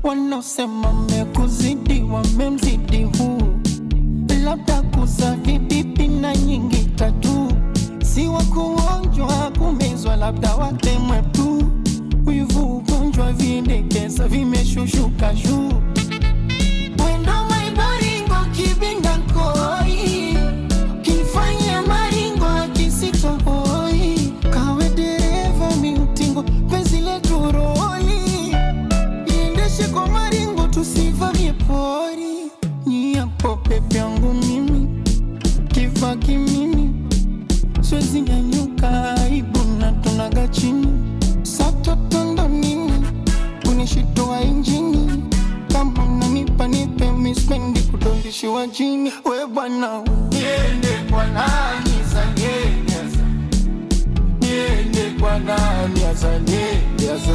Wanaosema mekuzidi wamemzidi huu, labda kuza vibibi na nyingi tatu, si wakuonjwa kumezwa labda watemwe tu, wivu ugonjwa vindekeza vimeshushuka juu. Wendo maibaringo kibinda koi, kifanya maringo kisitohoi, kawe dereva miutingo penzi letu roli, iendeshe kwa maringo tusivamie pori. Nyiapo pepe yangu mimi, kifaki mimi, swezi nyanyuka aibu na tunaga chini. Sato tondo nini, unishitoa injini, kama unanipa nipe mispendi kudondishi wa jini. We bwana uniende kwa nani zanyezi, niende kwa nani azanyezi.